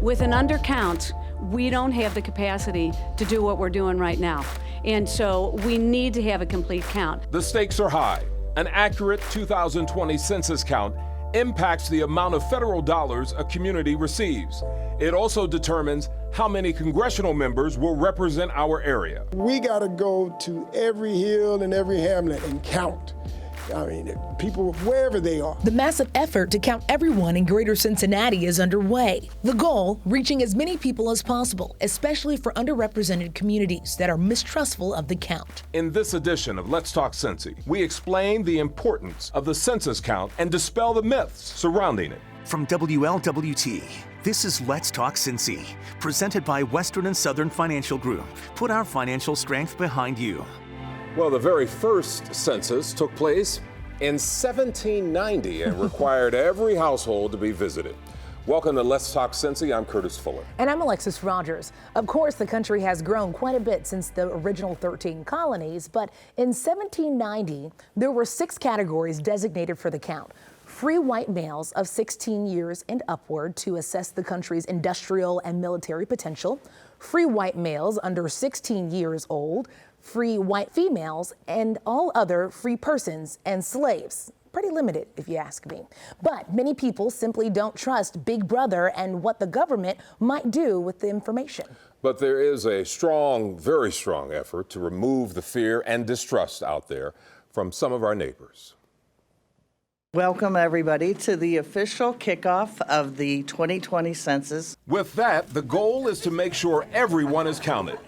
With an undercount, we don't have the capacity to do what we're doing right now. And so we need to have a complete count. The stakes are high. An accurate 2020 census count impacts the amount of federal dollars a community receives. It also determines how many congressional members will represent our area. We got to go to every hill and every hamlet and count. I mean, people, wherever they are. The massive effort to count everyone in Greater Cincinnati is underway. The goal, reaching as many people as possible, especially for underrepresented communities that are mistrustful of the count. In this edition of Let's Talk Cincy, we explain the importance of the census count and dispel the myths surrounding it. From WLWT, this is Let's Talk Cincy, presented by Western and Southern Financial Group. Put our financial strength behind you. Well, the very first census took place in 1790 and required every household to be visited. Welcome to Let's Talk Cincy. I'm Curtis Fuller. And I'm Alexis Rogers. Of course, the country has grown quite a bit since the original 13 colonies, but in 1790, there were 6 categories designated for the count. Free white males of 16 years and upward to assess the country's industrial and military potential. Free white males under 16 years old. Free white females, and all other free persons and slaves. Pretty limited, if you ask me. But many people simply don't trust Big Brother and what the government might do with the information. But there is a strong, very strong effort to remove the fear and distrust out there from some of our neighbors. Welcome, everybody, to the official kickoff of the 2020 census. With that, the goal is to make sure everyone is counted.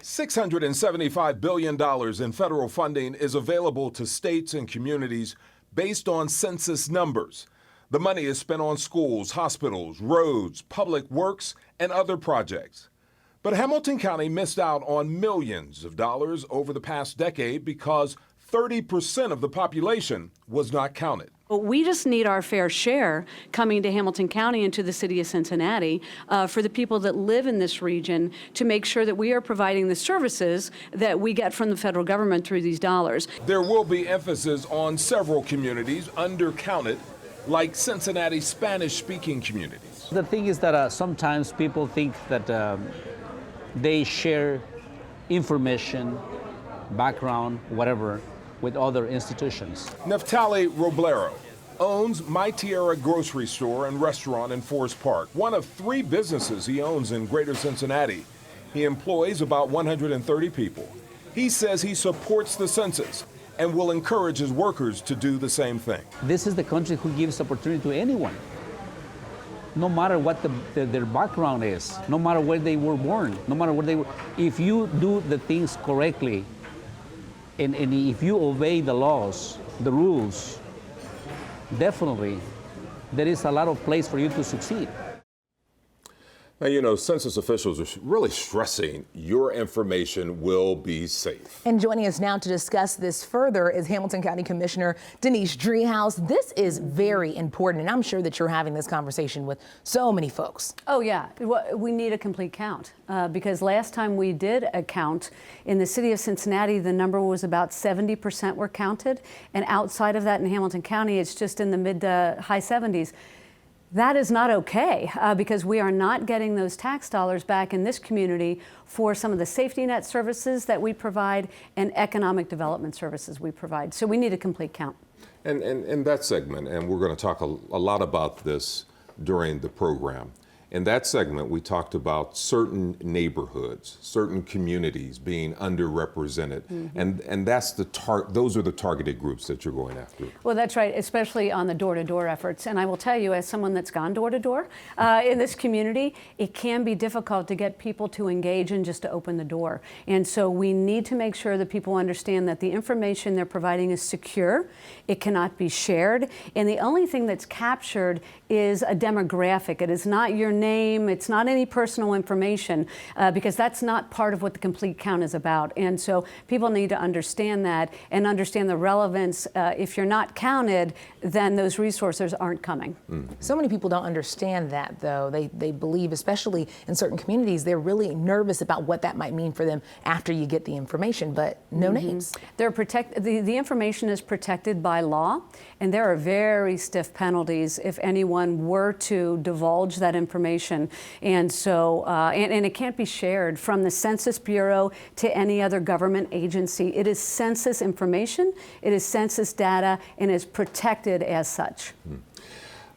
$675 billion in federal funding is available to states and communities based on census numbers. The money is spent on schools, hospitals, roads, public works, and other projects. But Hamilton County missed out on millions of dollars over the past decade because 30% of the population was not counted. We just need our fair share coming to Hamilton County and to the city of Cincinnati for the people that live in this region to make sure that we are providing the services that we get from the federal government through these dollars. There will be emphasis on several communities undercounted, like Cincinnati's Spanish-speaking communities. The thing is that sometimes people think that they share information, background, whatever, with other institutions. Neftali Roblero owns My Tierra grocery store and restaurant in Forest Park, one of 3 businesses he owns in Greater Cincinnati. He employs about 130 people. He says he supports the census and will encourage his workers to do the same thing. This is the country who gives opportunity to anyone, no matter what their background is, no matter where they were born, no matter where they were. If you do the things correctly, and if you obey the laws, the rules, definitely there is a lot of place for you to succeed. Now, you know, census officials are really stressing your information will be safe. And joining us now to discuss this further is Hamilton County Commissioner Denise Driehaus. This is very important, and I'm sure that you're having this conversation with so many folks. Oh, yeah. We need a complete count because last time we did a count in the city of Cincinnati, the number was about 70% were counted. And outside of that in Hamilton County, it's just in the mid to high 70s. That is not okay because we are not getting those tax dollars back in this community for some of the safety net services that we provide and economic development services we provide. So we need a complete count. And in that segment, and we're going to talk a lot about this during the program, in that segment we talked about certain neighborhoods, certain communities being underrepresented, and that's those are the targeted groups that you're going after. Well, that's right, especially on the door-to-door efforts. And I will tell you, as someone that's gone door-to-door in this community, it can be difficult to get people to engage and just to open the door. And so we need to make sure that people understand that the information they're providing is secure, it cannot be shared, and the only thing that's captured is a demographic. It is not your name, it's not any personal information, because that's not part of what the complete count is about. And so people need to understand that and understand the relevance. If you're not counted, then those resources aren't coming. So many people don't understand that, though. They believe, especially in certain communities, they're really nervous about what that might mean for them after you get the information, but no names. They're the information is protected by law, and there are very stiff penalties if anyone were to divulge that information information. And so, and it can't be shared from the Census Bureau to any other government agency. It is census information, it is census data, and is protected as such.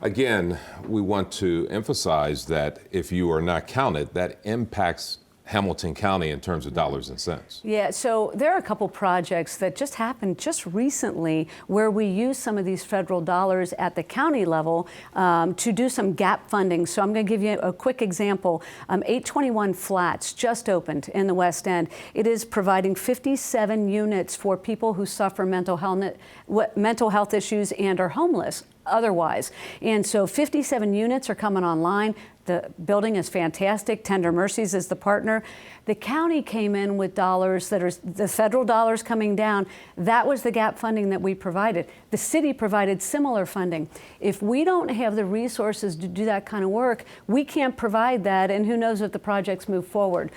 Again, we want to emphasize that if you are not counted, that impacts Hamilton County in terms of dollars and cents. Yeah, so there are a couple projects that just happened just recently where we use some of these federal dollars at the county level to do some gap funding. So I'm going to give you a quick example. 821 Flats just opened in the West End. It is providing 57 units for people who suffer mental health issues and are homeless otherwise. And so 57 units are coming online. The building is fantastic. Tender Mercies is the partner. The county came in with dollars that are the federal dollars coming down. That was the gap funding that we provided. The city provided similar funding. If we don't have the resources to do that kind of work, we can't provide that, and who knows if the projects move forward.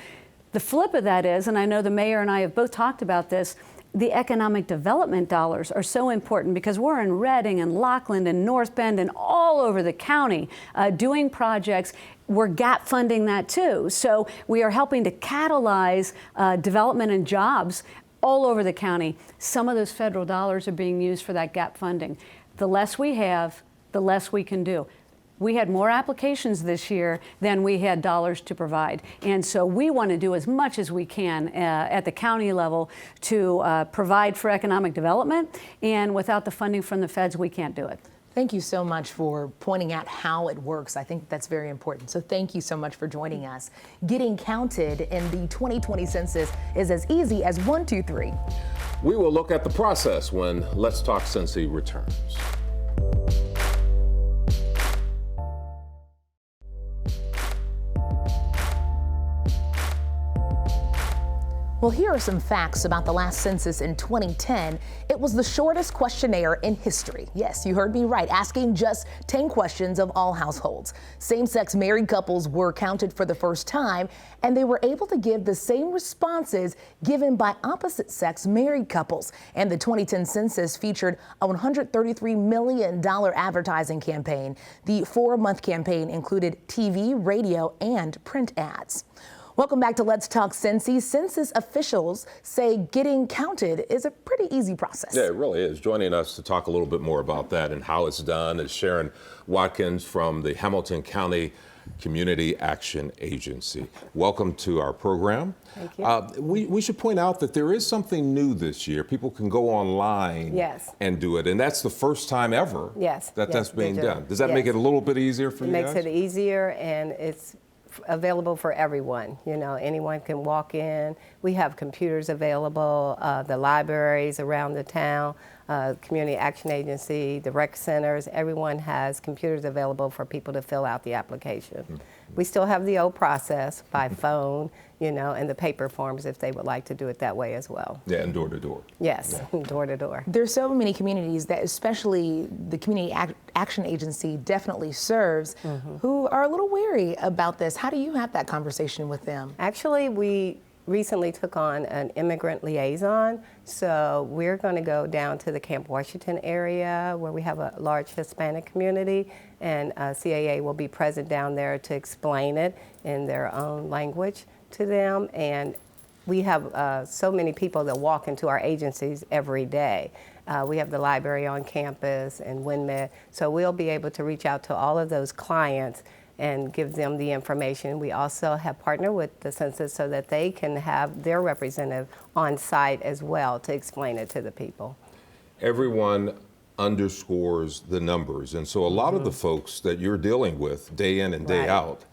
The flip of that is, and I know the mayor and I have both talked about this, the economic development dollars are so important because we're in Reading and Lockland and North Bend and all over the county doing projects. We're gap funding that too. So we are helping to catalyze development and jobs all over the county. Some of those federal dollars are being used for that gap funding. The less we have, the less we can do. We had more applications this year than we had dollars to provide. And so we want to do as much as we can at the county level to provide for economic development. And without the funding from the feds, we can't do it. Thank you so much for pointing out how it works. I think that's very important. So thank you so much for joining us. Getting counted in the 2020 census is as easy as 1, 2, 3. We will look at the process when Let's Talk Cincy returns. Well, here are some facts about the last census in 2010. It was the shortest questionnaire in history. Yes, you heard me right, asking just 10 questions of all households. Same-sex married couples were counted for the first time, and they were able to give the same responses given by opposite-sex married couples. And the 2010 census featured a $133 million advertising campaign. The 4-month campaign included TV, radio, and print ads. Welcome back to Let's Talk Cincy. Census officials say getting counted is a pretty easy process. Yeah, it really is. Joining us to talk a little bit more about that and how it's done is Sharon Watkins from the Hamilton County Community Action Agency. Welcome to our program. Thank you. We should point out that there is something new this year. People can go online and do it, and that's the first time ever that's being done. Does that make it a little bit easier for you guys? It makes it easier, and it's available for everyone. You know, anyone can walk in. We have computers available, the libraries around the town, Community Action Agency, the rec centers, everyone has computers available for people to fill out the application. Mm-hmm. We still have the old process by phone, you know, and the paper forms if they would like to do it that way as well. Yeah, and door to door. Yes, door to door. There's so many communities that especially the Community Action Agency definitely serves who are a little wary about this. How do you have that conversation with them? Actually, we recently took on an immigrant liaison, so we're going to go down to the Camp Washington area where we have a large Hispanic community, and CAA will be present down there to explain it in their own language to them. And we have so many people that walk into our agencies every day. We have the library on campus and WinMed, so we'll be able to reach out to all of those clients and give them the information. We also have partnered with the Census so that they can have their representative on site as well to explain it to the people. Everyone underscores the numbers, and so a lot of the folks that you're dealing with day in and day out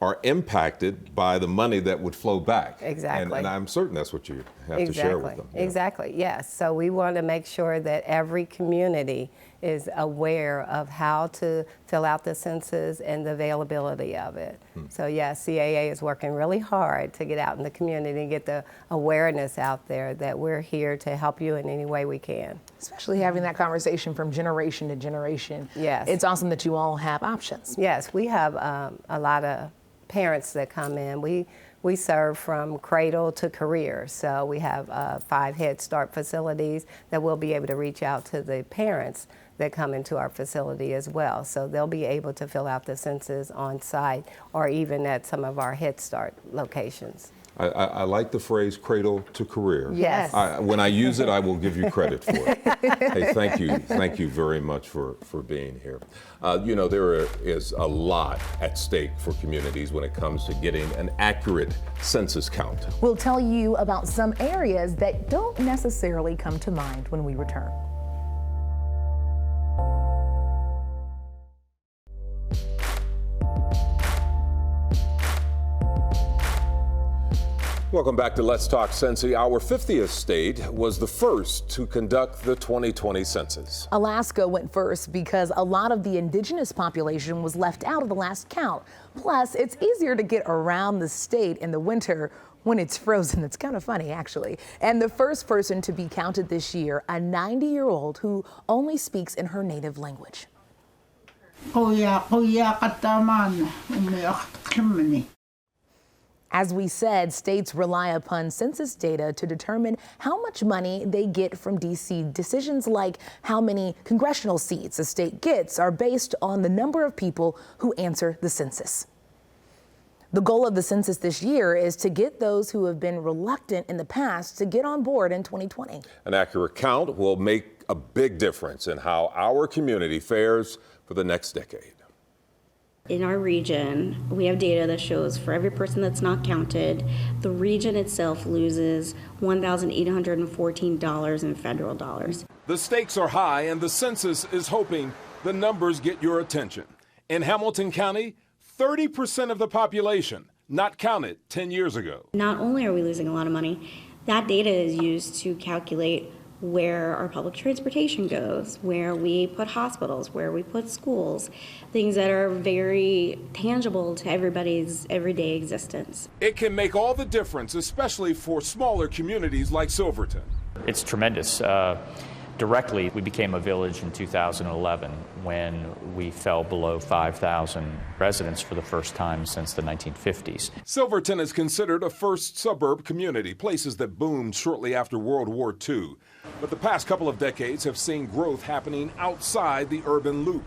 are impacted by the money that would flow back. Exactly. And I'm certain that's what you have to share with them. Exactly, yes. So we want to make sure that every community is aware of how to fill out the census and the availability of it. So yes, CAA is working really hard to get out in the community and get the awareness out there that we're here to help you in any way we can. Especially having that conversation from generation to generation. Yes. It's awesome that you all have options. Yes, we have a lot of parents that come in. We serve from cradle to career, so we have 5 Head Start facilities that will be able to reach out to the parents that come into our facility as well. So they'll be able to fill out the census on site or even at some of our Head Start locations. I like the phrase cradle to career. Yes. When I use it, I will give you credit for it. Hey, thank you very much for being here. You know, there is a lot at stake for communities when it comes to getting an accurate census count. We'll tell you about some areas that don't necessarily come to mind when we return. Welcome back to Let's Talk Cincy. Our 50th state was the first to conduct the 2020 census. Alaska went first because a lot of the indigenous population was left out of the last count. Plus, it's easier to get around the state in the winter when it's frozen. It's kind of funny, actually. And the first person to be counted this year, a 90-year-old who only speaks in her native language. As we said, states rely upon census data to determine how much money they get from D.C. Decisions like how many congressional seats a state gets are based on the number of people who answer the census. The goal of the census this year is to get those who have been reluctant in the past to get on board in 2020. An accurate count will make a big difference in how our community fares for the next decade. In our region, we have data that shows for every person that's not counted, the region itself loses $1,814 in federal dollars. The stakes are high, and the census is hoping the numbers get your attention. In Hamilton County, 30% of the population not counted 10 years ago. Not only are we losing a lot of money, that data is used to calculate where our public transportation goes, where we put hospitals, where we put schools, things that are very tangible to everybody's everyday existence. It can make all the difference, especially for smaller communities like Silverton. It's tremendous. Directly, we became a village in 2011 when we fell below 5,000 residents for the first time since the 1950s. Silverton is considered a first suburb community, places that boomed shortly after World War II. But the past couple of decades have seen growth happening outside the urban loop.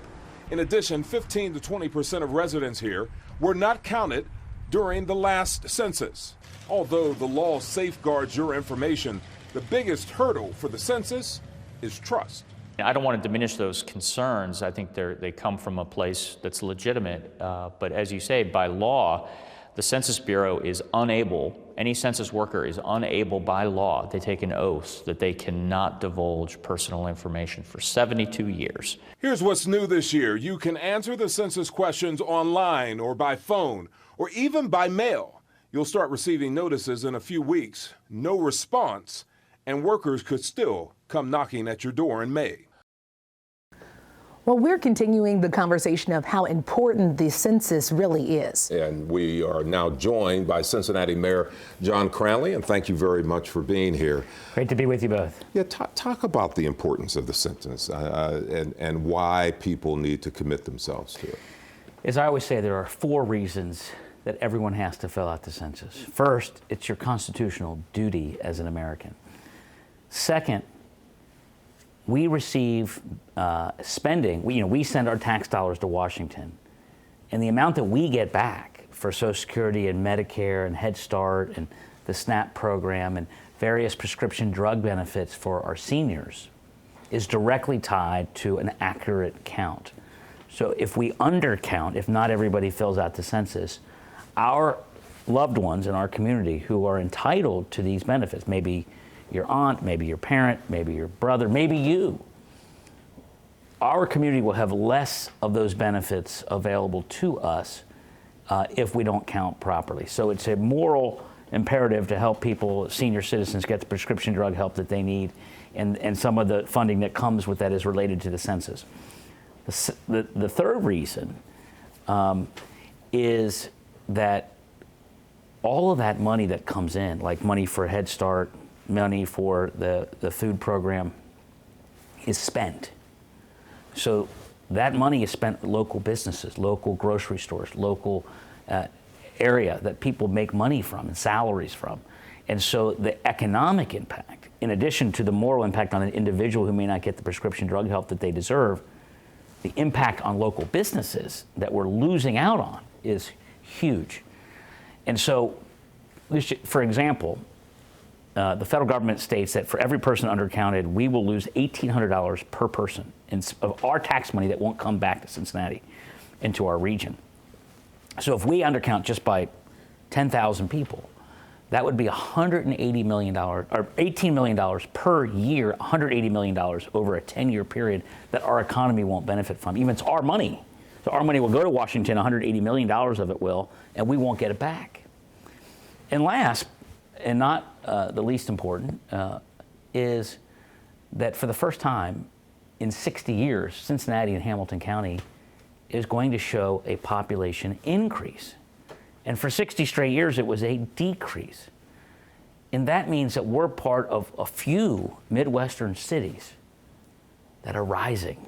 In addition, 15 to 20% of residents here were not counted during the last census. Although the law safeguards your information, the biggest hurdle for the census is trust. I don't want to diminish those concerns. I think they come from a place that's legitimate. But as you say, by law, the Census Bureau is unable, any census worker is unable by law, they take an oath that they cannot divulge personal information for 72 years. Here's what's new this year. You can answer the census questions online or by phone or even by mail. You'll start receiving notices in a few weeks. No response, and workers could still come knocking at your door in May. Well, we're continuing the conversation of how important the census really is. And we are now joined by Cincinnati Mayor John Cranley, and thank you very much for being here. Great to be with you both. Yeah, talk about the importance of the census and why people need to commit themselves to it. As I always say, there are 4 reasons that everyone has to fill out the census. First, it's your constitutional duty as an American. Second, we receive spending. We send our tax dollars to Washington, and the amount that we get back for Social Security and Medicare and Head Start and the SNAP program and various prescription drug benefits for our seniors is directly tied to an accurate count. So if we undercount, if not everybody fills out the census, our loved ones in our community who are entitled to these benefits, maybe your aunt, maybe your parent, maybe your brother, maybe you, our community will have less of those benefits available to us if we don't count properly. So it's a moral imperative to help people, senior citizens, get the prescription drug help that they need, and some of the funding that comes with that is related to the census. The third reason is that all of that money that comes in, like money for Head Start, money for the food program, is spent. So that money is spent at local businesses, local grocery stores, local area that people make money from and salaries from. And so the economic impact in addition to the moral impact on an individual who may not get the prescription drug help that they deserve, the impact on local businesses that we're losing out on is huge. And so, for example, the federal government states that for every person undercounted, we will lose $1,800 per person of our tax money that won't come back to Cincinnati into our region. So if we undercount just by 10,000 people, that would be $180 million, or $18 million per year, $180 million over a 10-year period that our economy won't benefit from. Even it's our money. So our money will go to Washington, $180 million of it will, and we won't get it back. And last, and not the least important, is that for the first time in 60 years, Cincinnati and Hamilton County is going to show a population increase. And for 60 straight years, it was a decrease. And that means that we're part of a few Midwestern cities that are rising.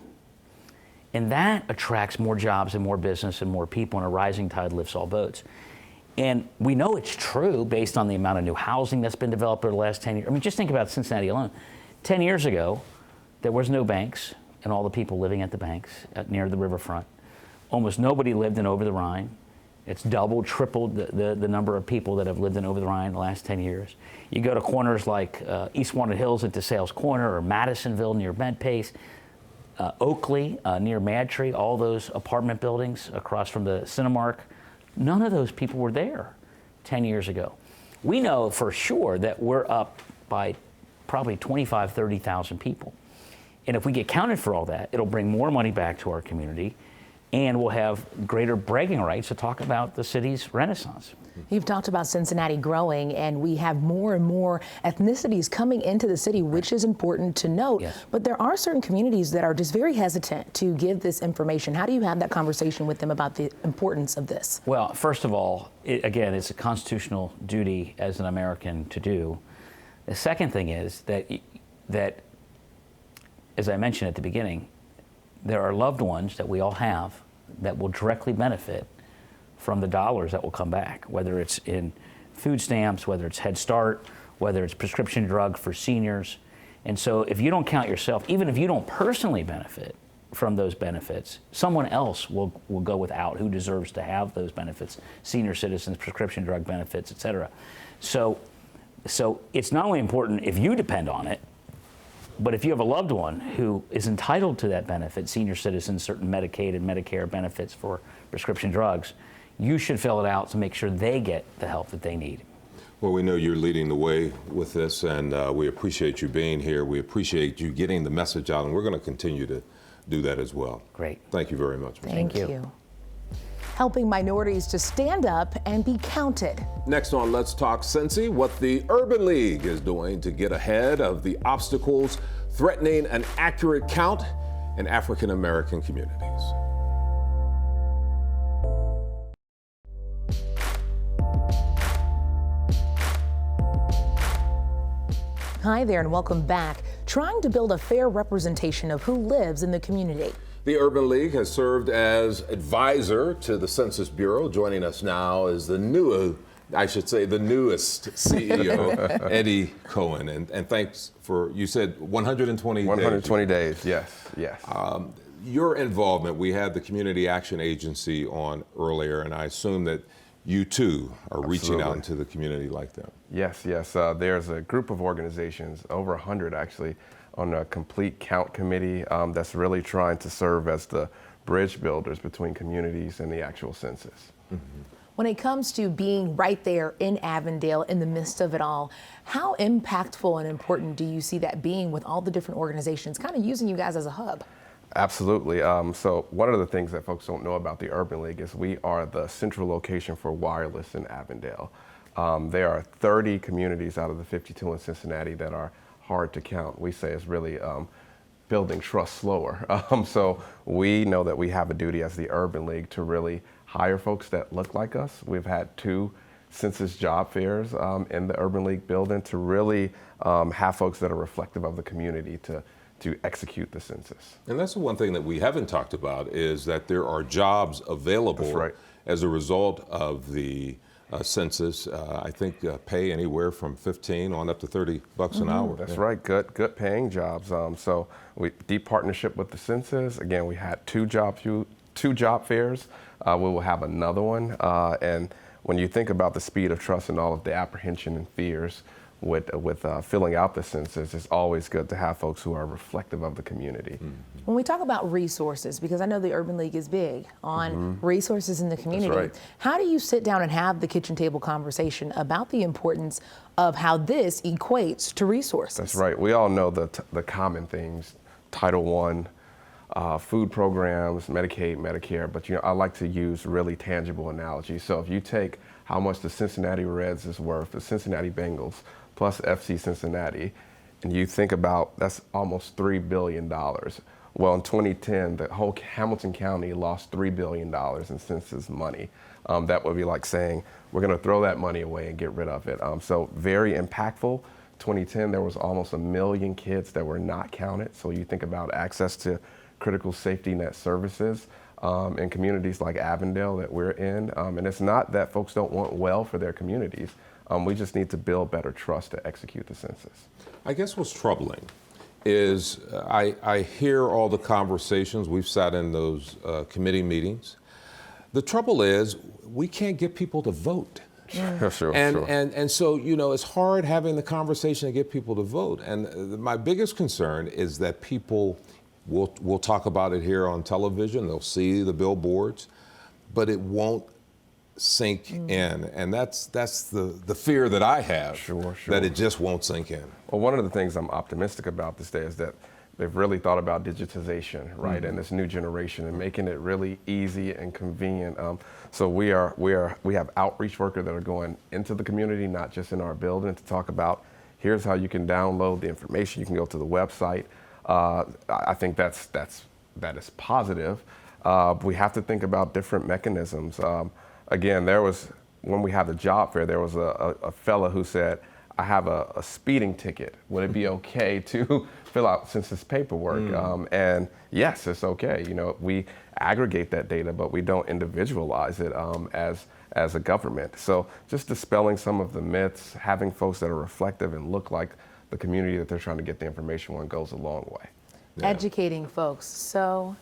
And that attracts more jobs and more business and more people, and a rising tide lifts all boats. And we know it's true based on the amount of new housing that's been developed over the last 10 years. I mean, just think about Cincinnati alone. 10 years ago, there was no banks and all the people living at the banks near the riverfront. Almost nobody lived in Over the Rhine. It's doubled, tripled the number of people that have lived in Over the Rhine in the last 10 years. You go to corners like East Walnut Hills at DeSales Corner, or Madisonville near Medpace, Oakley near Madtree, all those apartment buildings across from the Cinemark. None of those people were there 10 years ago. We know for sure that we're up by probably 25,000, 30,000 people. And if we get counted for all that, it'll bring more money back to our community, and we'll have greater bragging rights to talk about the city's renaissance. You've talked about Cincinnati growing, and we have more and more ethnicities coming into the city, which is important to note. Yes. But there are certain communities that are just very hesitant to give this information. How do you have that conversation with them about the importance of this? Well, first of all, again, it's a constitutional duty as an American to do. The second thing is that, as I mentioned at the beginning, there are loved ones that we all have that will directly benefit from the dollars that will come back, whether it's in food stamps, whether it's Head Start, whether it's prescription drug for seniors. And so if you don't count yourself, even if you don't personally benefit from those benefits, someone else will go without who deserves to have those benefits, senior citizens, prescription drug benefits, et cetera. So it's not only important if you depend on it, but if you have a loved one who is entitled to that benefit, senior citizens, certain Medicaid and Medicare benefits for prescription drugs, you should fill it out to make sure they get the help that they need. Well, we know you're leading the way with this, and we appreciate you being here. We appreciate you getting the message out, and we're going to continue to do that as well. Great. Thank you very much. Thank you. Helping minorities to stand up and be counted. Next on Let's Talk Cincy, what the Urban League is doing to get ahead of the obstacles threatening an accurate count in African American communities. Hi there and welcome back. Trying to build a fair representation of who lives in the community. The Urban League has served as advisor to the Census Bureau. Joining us now is the newest CEO, Eddie Cohen. And thanks for, you said 120 days. 120 days, yes. Your involvement, we had the Community Action Agency on earlier, and I assume that you too are reaching out into the community like that. Yes. There's a group of organizations, over 100 actually, on a complete count committee that's really trying to serve as the bridge builders between communities and the actual census. Mm-hmm. When it comes to being right there in Avondale in the midst of it all, how impactful and important do you see that being with all the different organizations kind of using you guys as a hub? Absolutely. So one of the things that folks don't know about the Urban League is we are the central location for wireless in Avondale. There are 30 communities out of the 52 in Cincinnati that are hard to count. We say it's really building trust slower. So we know that we have a duty as the Urban League to really hire folks that look like us. We've had 2 census job fairs in the Urban League building to really have folks that are reflective of the community to execute the census. And that's the one thing that we haven't talked about, is that there are jobs available That's right. as a result of the census, I think pay anywhere from 15 on up to $30 an hour. That's right, good paying jobs. So we deep partnership with the census. Again, we had two job fairs. We will have another one. And when you think about the speed of trust and all of the apprehension and fears with filling out the census, it's always good to have folks who are reflective of the community. When we talk about resources, because I know the Urban League is big on resources in the community, right. How do you sit down and have the kitchen table conversation about the importance of how this equates to resources? That's right. We all know the common things, Title I, food programs, Medicaid, Medicare, but I like to use really tangible analogies. So if you take how much the Cincinnati Reds is worth, the Cincinnati Bengals, plus FC Cincinnati, and you think about that's almost $3 billion. Well, in 2010, the whole Hamilton County lost $3 billion in census money. That would be like saying, we're going to throw that money away and get rid of it. So very impactful. 2010, there was almost 1 million kids that were not counted. So you think about access to critical safety net services in communities like Avondale that we're in. And it's not that folks don't want well for their communities. We just need to build better trust to execute the census. I guess what's troubling is I hear all the conversations. We've sat in those committee meetings. The trouble is we can't get people to vote. Sure. And so, it's hard having the conversation to get people to vote. And my biggest concern is that people we'll talk about it here on television. They'll see the billboards, but it won't sink in. And that's the fear that I have, Sure. that it just won't sink in. Well, one of the things I'm optimistic about this day is that they've really thought about digitization, right, and this new generation and making it really easy and convenient. So we have outreach workers that are going into the community, not just in our building, to talk about here's how you can download the information. You can go to the website. I think that is positive. We have to think about different mechanisms. Again, when we had the job fair, there was a fella who said, I have a speeding ticket. Would it be okay to fill out census paperwork? And yes, it's okay. We aggregate that data, but we don't individualize it as a government. So just dispelling some of the myths, having folks that are reflective and look like the community that they're trying to get the information on goes a long way. Yeah. Educating folks, so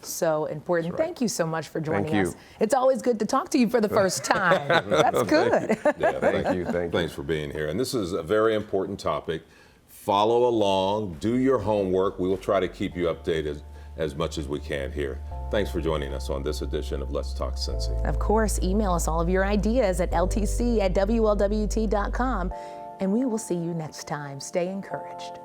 important. That's right. Thank you so much for joining Thank us. you. It's always good to talk to you for the first time. That's good. Thank you. Thank you. Thanks for being here. And this is a very important topic. Follow along, do your homework. We will try to keep you updated as much as we can here. Thanks for joining us on this edition of Let's Talk Cincy. Of course, email us all of your ideas at ltc@wlwt.com, and we will see you next time. Stay encouraged.